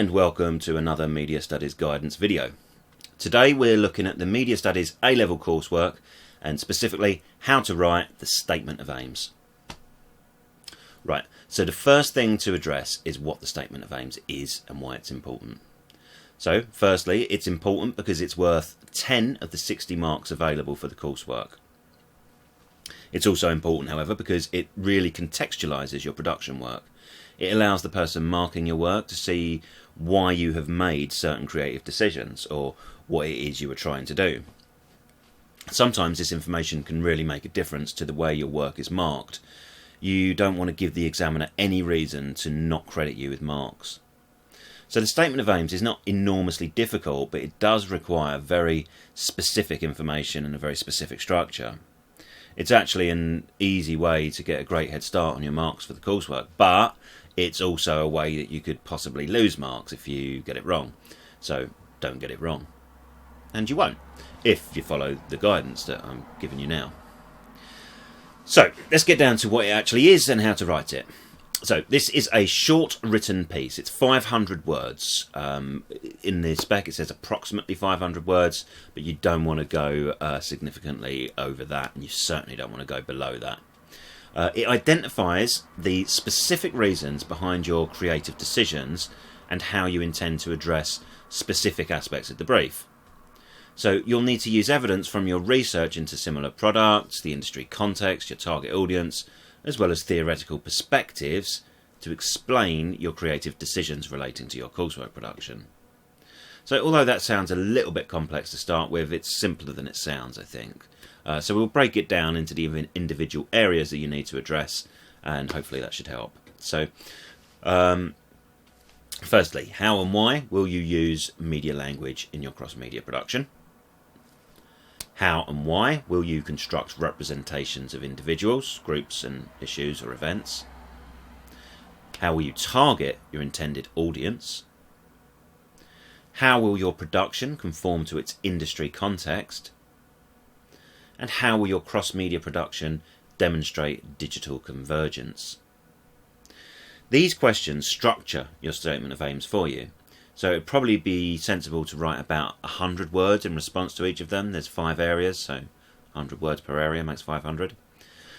and welcome to another Media Studies guidance video. Today we're looking at the Media Studies A-level coursework and specifically how to write the statement of aims. Right, so the first thing to address is what the statement of aims is and why it's important. So firstly, it's important because it's worth 10 of the 60 marks available for the coursework. It's also important, however, because it really contextualises your production work. It allows the person marking your work to see why you have made certain creative decisions or what it is you were trying to do. Sometimes this information can really make a difference to the way your work is marked. You don't want to give the examiner any reason to not credit you with marks. So the statement of aims is not enormously difficult, but it does require very specific information and a very specific structure. It's actually an easy way to get a great head start on your marks for the coursework, but it's also a way that you could possibly lose marks if you get it wrong. So don't get it wrong. And you won't, if you follow the guidance that I'm giving you now. So let's get down to what it actually is and how to write it. So this is a short written piece. It's 500 words. In the spec it says approximately 500 words, but you don't want to go significantly over that, and you certainly don't want to go below that. It identifies the specific reasons behind your creative decisions and how you intend to address specific aspects of the brief. So you'll need to use evidence from your research into similar products, the industry context, your target audience, as well as theoretical perspectives to explain your creative decisions relating to your coursework production. So although that sounds a little bit complex to start with, it's simpler than it sounds, I think. So we'll break it down into the individual areas that you need to address, and hopefully that should help. So firstly, how and why will you use media language in your cross-media production? How and why will you construct representations of individuals, groups and issues or events? How will you target your intended audience? How will your production conform to its industry context? And how will your cross-media production demonstrate digital convergence? These questions structure your statement of aims for you. So it'd probably be sensible to write about 100 words in response to each of them. There's 5 areas, so 100 words per area makes 500.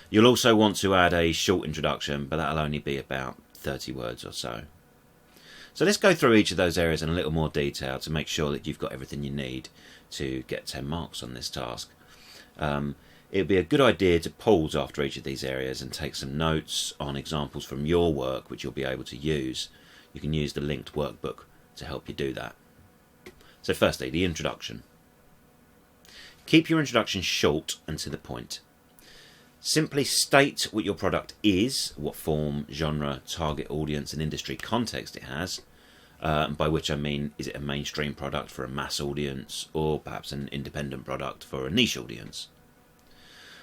You'll also want to add a short introduction, but that'll only be about 30 words or so. So let's go through each of those areas in a little more detail to make sure that you've got everything you need to get 10 marks on this task. It'd be a good idea to pause after each of these areas and take some notes on examples from your work which you'll be able to use. You can use the linked workbook to help you do that. So firstly, the introduction. Keep your introduction short and to the point. Simply state what your product is, what form, genre, target audience and industry context it has, by which I mean, is it a mainstream product for a mass audience or perhaps an independent product for a niche audience?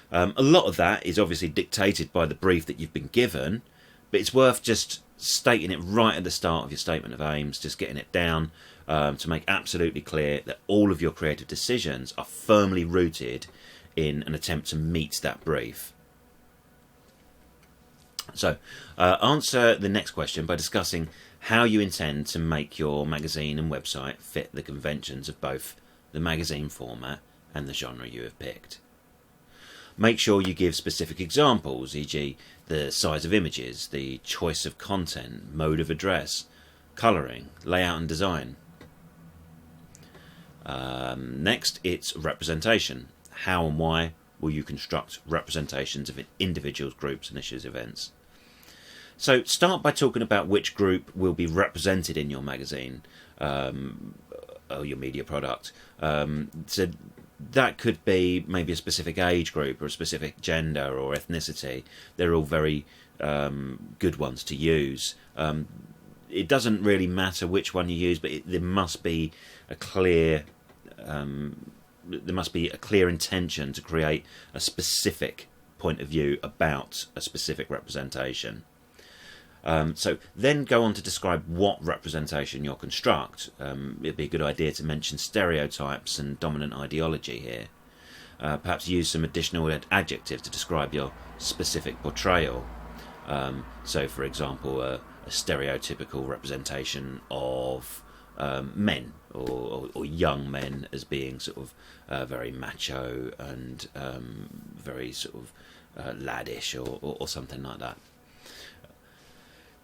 A lot of that is obviously dictated by the brief that you've been given, but it's worth just stating it right at the start of your statement of aims, just getting it down to make absolutely clear that all of your creative decisions are firmly rooted in an attempt to meet that brief. So answer the next question by discussing how you intend to make your magazine and website fit the conventions of both the magazine format and the genre you have picked. Make sure you give specific examples, e.g. the size of images, the choice of content, mode of address, colouring, layout and design. Next, it's representation. How and why will you construct representations of individuals, groups and issues, events? So start by talking about which group will be represented in your magazine or your media product. So that could be maybe a specific age group or a specific gender or ethnicity. They're all very good ones to use. It doesn't really matter which one you use, but there must be a clear intention to create a specific point of view about a specific representation. So then go on to describe what representation you'll construct. It'd be a good idea to mention stereotypes and dominant ideology here. Perhaps use some additional adjectives to describe your specific portrayal. So, for example, a a stereotypical representation of men or young men as being sort of very macho and very sort of laddish or something like that.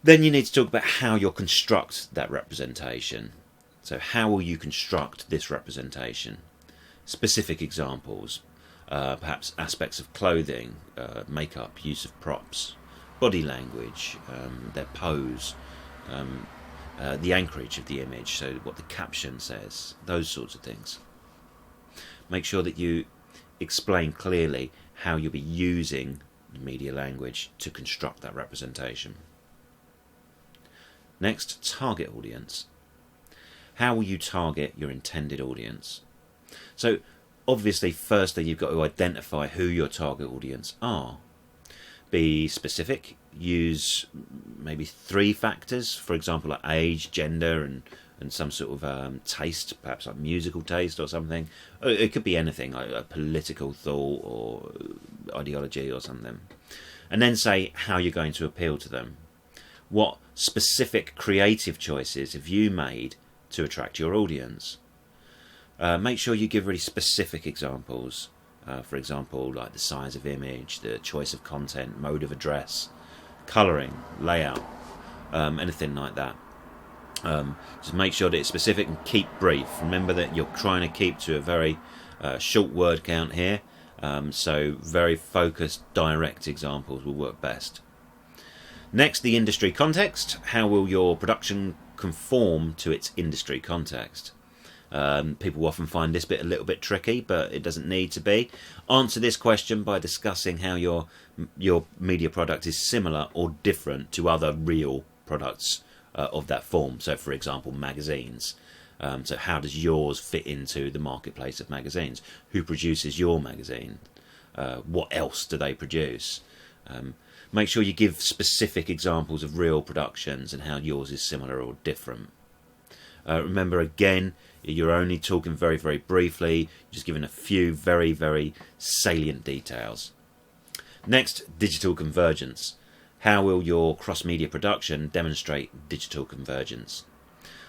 Then you need to talk about how you'll construct that representation. So how will you construct this representation? Specific examples, perhaps aspects of clothing, makeup, use of props, body language, their pose, the anchorage of the image, so what the caption says, those sorts of things. Make sure that you explain clearly how you'll be using media language to construct that representation. Next, target audience. How will you target your intended audience? So obviously, firstly, you've got to identify who your target audience are. Be specific. Use maybe 3 factors, for example, like age, gender, and some sort of taste, perhaps like musical taste or something. It could be anything, like a political thought or ideology or something. And then say how you're going to appeal to them. What specific creative choices have you made to attract your audience? Make sure you give really specific examples. For example, like the size of image, the choice of content, mode of address, colouring, layout, anything like that. Just make sure that it's specific and keep brief. Remember that you're trying to keep to a very short word count here, so very focused, direct examples will work best. Next, the industry context. How will your production conform to its industry context? People often find this bit a little bit tricky, but it doesn't need to be. Answer this question by discussing how your media product is similar or different to other real products of that form. So, for example, magazines. So how does yours fit into the marketplace of magazines? Who produces your magazine? What else do they produce? Make sure you give specific examples of real productions and how yours is similar or different. Remember, again, you're only talking very, very briefly, just giving a few very, very salient details. Next, digital convergence. How will your cross-media production demonstrate digital convergence?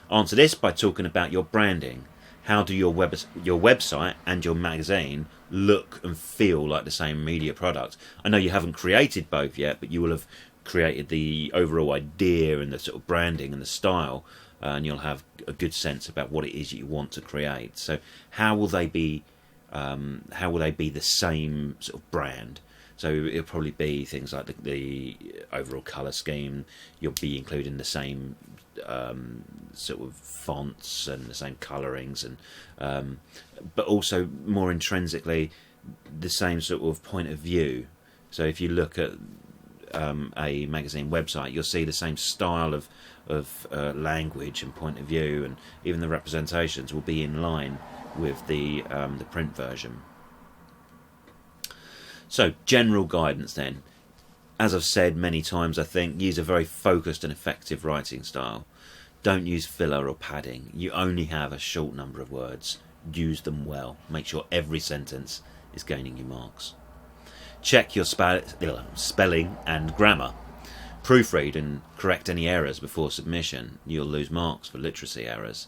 Answer this by talking about your branding. How do your website and your magazine look and feel like the same media product? I know you haven't created both yet, but you will have created the overall idea and the sort of branding and the style, and you'll have a good sense about what it is you want to create. So how will they be the same sort of brand? So it'll probably be things like the overall colour scheme. You'll be including the same sort of fonts and the same colourings, and but also more intrinsically the same sort of point of view. So if you look at a magazine website, you'll see the same style of language and point of view, and even the representations will be in line with the print version. So, general guidance then. As I've said many times, I think, use a very focused and effective writing style. Don't use filler or padding. You only have a short number of words. Use them well. Make sure every sentence is gaining you marks. Check your spelling and grammar. Proofread and correct any errors before submission. You'll lose marks for literacy errors.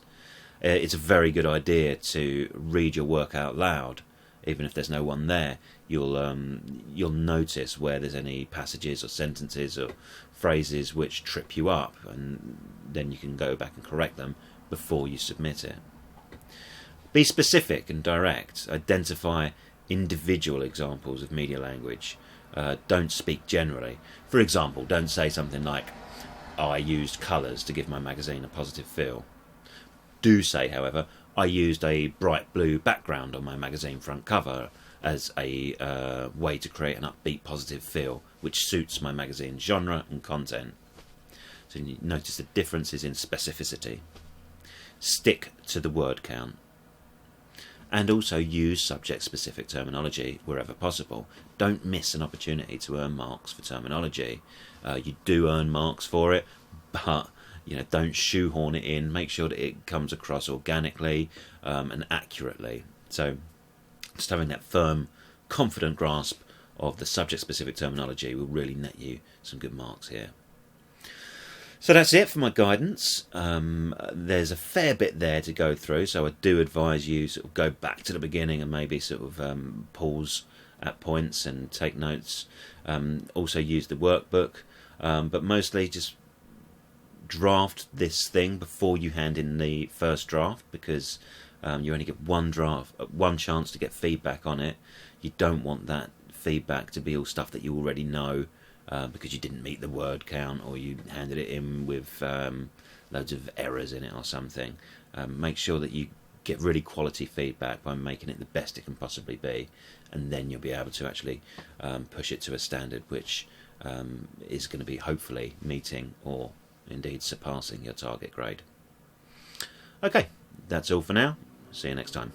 It's a very good idea to read your work out loud. Even if there's no one there, you'll notice where there's any passages or sentences or phrases which trip you up, and then you can go back and correct them before you submit it. Be specific and direct. Identify individual examples of media language. Don't speak generally. For example, don't say something like, I used colours to give my magazine a positive feel. Do say, however, I used a bright blue background on my magazine front cover as a way to create an upbeat positive feel which suits my magazine genre and content. So you notice the differences in specificity. Stick to the word count. And also use subject-specific terminology wherever possible. Don't miss an opportunity to earn marks for terminology. You do earn marks for it, but don't shoehorn it in. Make sure that it comes across organically and accurately. So just having that firm, confident grasp of the subject-specific terminology will really net you some good marks here. So that's it for my guidance. There's a fair bit there to go through, so I do advise you sort of go back to the beginning and maybe sort of pause at points and take notes. Also use the workbook, but mostly just draft this thing before you hand in the first draft, because you only get one chance to get feedback on it. You don't want that feedback to be all stuff that you already know, because you didn't meet the word count, or you handed it in with loads of errors in it or something. Make sure that you get really quality feedback by making it the best it can possibly be, and then you'll be able to actually push it to a standard which is going to be hopefully meeting or indeed surpassing your target grade. Okay, that's all for now. See you next time.